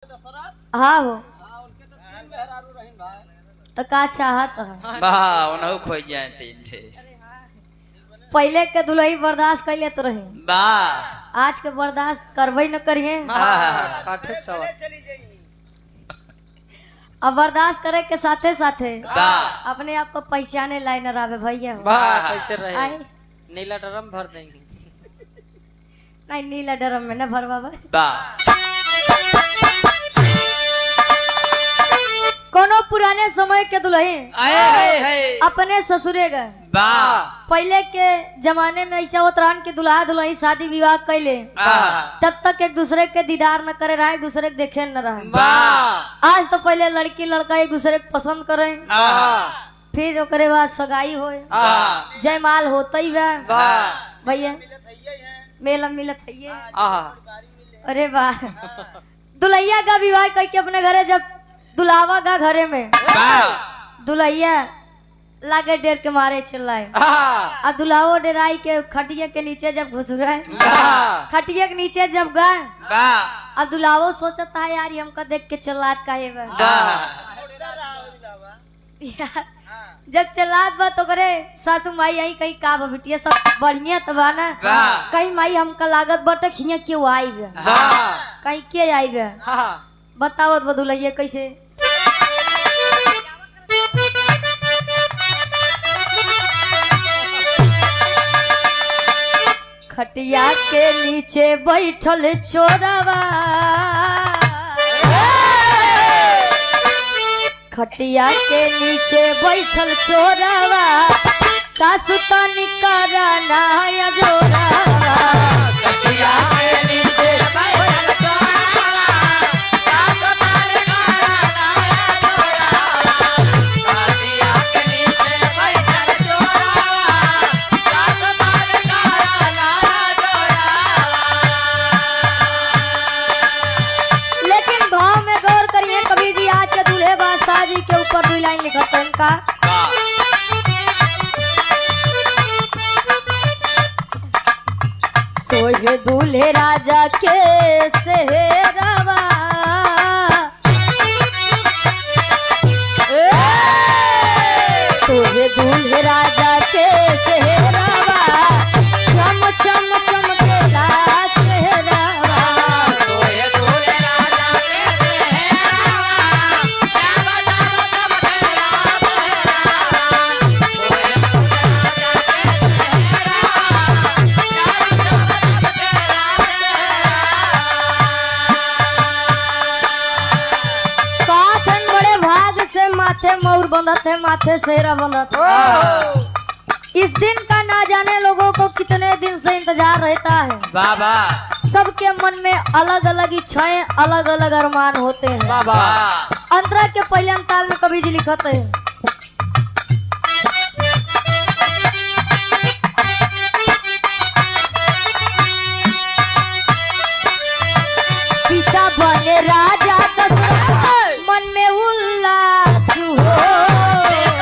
हाँ हो तो का चाहत वाह खोज जाए तीन ठे पहले के दुल्ही बर्दाश्त कर लेते रहे वाह आज के बर्दाश्त करबे न करिए। अब बर्दाश्त करे के साथे साथे अपने आप को पहचाने लाइन रहे भैया कैसे रहे नीला ड्रम भर देंगे नहीं नीला ड्रम में न भरवा कोनो पुराने समय के दुल्हे अपने ससुरे गए। पहले के जमाने में ऐसा होता रहा कि दुल्हा दुल्हन शादी विवाह कैले तब तक एक दूसरे के दीदार न करे रहा, एक दूसरे के देखे न रहा। आज तो पहले लड़की लड़का एक दूसरे के पसंद करे, फिर ओकरे बाद सगाई हो जयमाल होता ही भैया मेला मिलत है। अरे वाह दुल्हैया का विवाह करके अपने घरे जब दुल्हावा का घरे में दुल्हैया लागे डेर के मारे चिल्लाए और दुल्हावो डेराई के खटिया के नीचे जब घुसुराए खटिया के नीचे जब गए अब दुल्हावो सोचता है यार हमका देख के चिल्लात का जब चिल्लात बा तो करे सासू माई आई कहीं का बिटिया सब बढ़िया तबा ना कहीं माई हमका लागत बट खिया क्यों आई कहीं के आई बतावत बदुलैया कैसे खटिया के नीचे बैठल चोरवा खटिया के नीचे बैठल चोरवा सासु तनी करना या जोरवा खटिया के नीचे के ऊपर दो लाइन लिखा इनका सोहे दूल्हे राजा के सेहरवा सोहे दूल्हे राजा के सेहरवा चम चम चमकेला चेहरवा माथे मोर बंधत है माथे सेहरा बंधत है। इस दिन का ना जाने लोगों को कितने दिन से इंतजार रहता है। बाबा सबके मन में अलग अलग इच्छाएं अलग अलग अरमान होते हैं। बाबा अंतरा के पहले अंताल में कवि जी लिखते हैं पिता बने राजा मन में उल्लास हो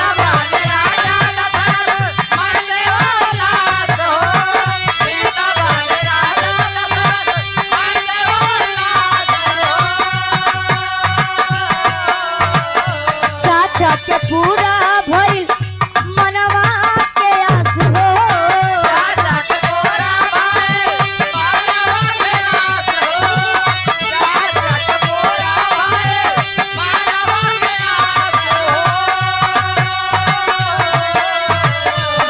चाचा के पूरा भइल मनवा के आस हो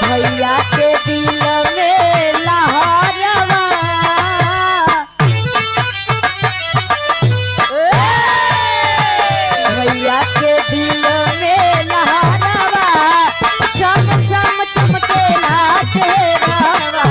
भैया के दिल में लहरवा भैया के दिल में लहरवा चम चम चमकेला चेहरवा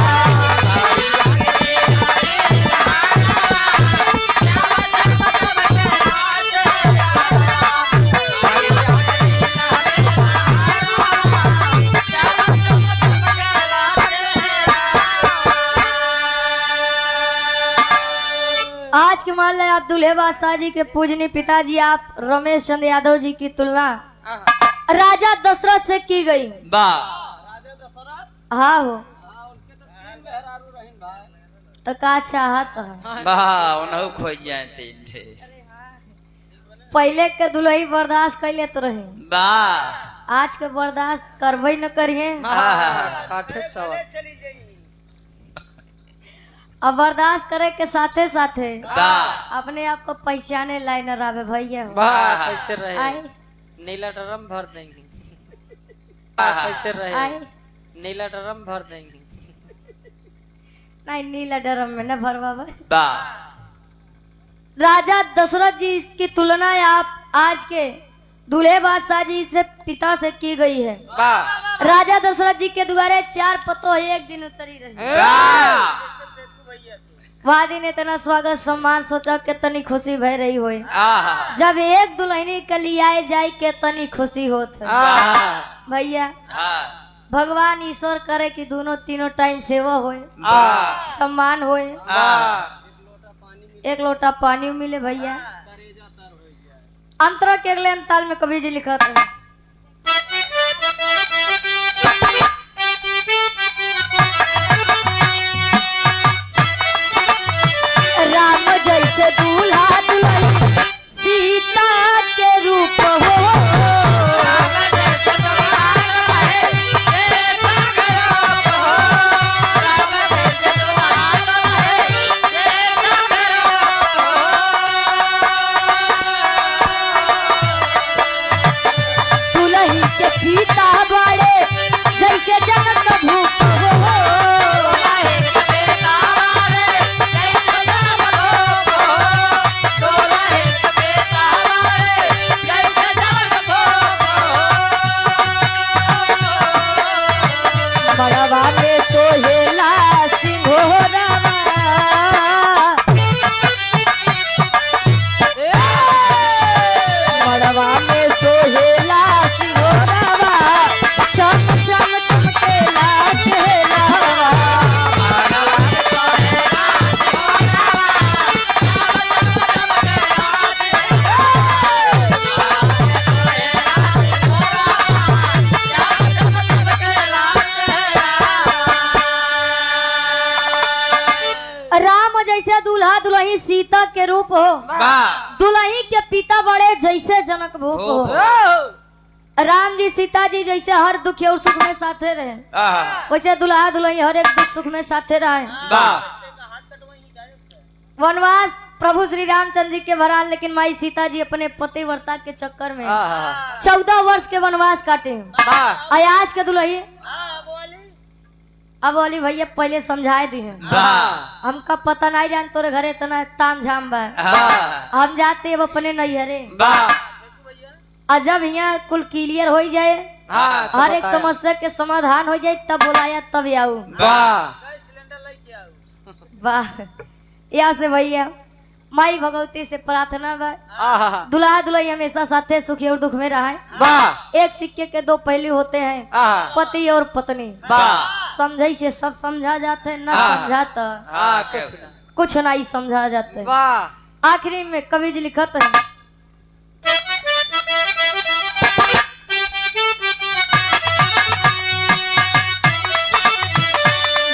आज के मान लिया आप दूल्हे बादशाह जी के पूजनी पिताजी आप रमेश चंद्र यादव जी की तुलना राजा दशरथ से की गई। हाँ हो तो का चाहत वाह खोज जाए तीन ठे पहले के दुल्ही बर्दाश्त कर लेते रहे, वाह आज के बर्दाश्त करबे न करिए। काठे सवा अब बर्दाश्त करे के साथे साथे वाह अपने आप को पहचाने लाए न रहे भैया। वाह कैसे रहे आए नीला ड्रम भर देंगे। वाह कैसे रहे आए नीला ड्रम भर देंगे। नहीं नीला ड्रम में न भरवा। वाह राजा दशरथ जी की तुलना आप आज के दूल्हे बादशाह जी से पिता से की गई है। वाह राजा दशरथ जी के द्वारे 4 पतो एक दिन उतरी रही। वाह वादी ने इतना स्वागत सम्मान सोचा के तनी खुशी भय रही होए। आहा जब एक दुल्हनी के लिए आए जाए के तनी खुशी होत है। भैया हाँ भगवान ईश्वर करे कि दोनों तीनों टाइम सेवा होए, सम्मान होए, एक लोटा पानी मिले भैया। अंतरा के अगले अंताल में कवि जी लिखा था, राम जैसे दूल्हा दुल्हन सीता के रूप हो, दुल्ही के सीता बड़े जैसे जनक भूप हो, मड़वा में सोहेला सिंघोरवा, मड़वा में सोहेला सिंघोरवा, चम चम चमकेला चेहरावा। राम जैसे दूल्हा दुल्ही सीता के रूप हो, वाह दुल्ही के पिता बड़े जैसे जनक भूप हो। राम जी सीता जी जैसे हर दुख और सुख में साथे रहे, आहा वैसे दुल्हा दुल्ही हर एक दुख सुख में साथे रहे। वाह वनवास प्रभु श्री रामचंद्र जी के भरान, लेकिन माई सीता जी अपने पतिव्रता के चक्कर में 14 वर्ष के वनवास काटे। आज के दुल्ही अब वाली भैया पहले समझाए दी है, हमका पता नहीं जान तोरे घरे इतना ताम झाम बा, हम जाते अब अपने नैहरे। और जब यहाँ कुल क्लियर हो जाए, हर एक समस्या के समाधान हो जाए, तब बुलाया तब आऊ। वाह यहाँ से भैया माई भगवती से प्रार्थना बा, दुल्हा दुल्ही हमेशा साथे सुखी और दुख में रहे। एक सिक्के के 2 पहलू होते हैं, पति और पत्नी। समझे से सब समझा जाते, न समझाता कुछ नहीं समझा जाते। आखिरी में कवि जी लिखत है,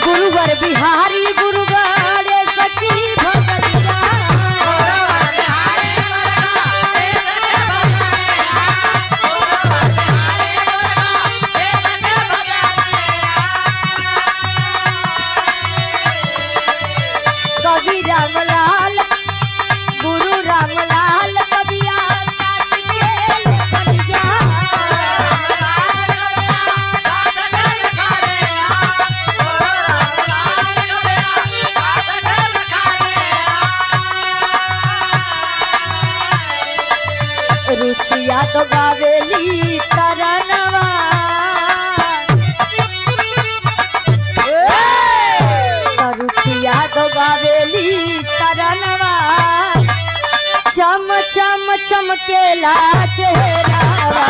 गुरुवर बिहारी गुरुवर सखी भगतिया, कवि रामलाल गुरु रामलाल कविया रुचिया तो गावेली तरनवा, रुचिया तो गावेली तरनवा, चम चम चमकेला चेहरावा।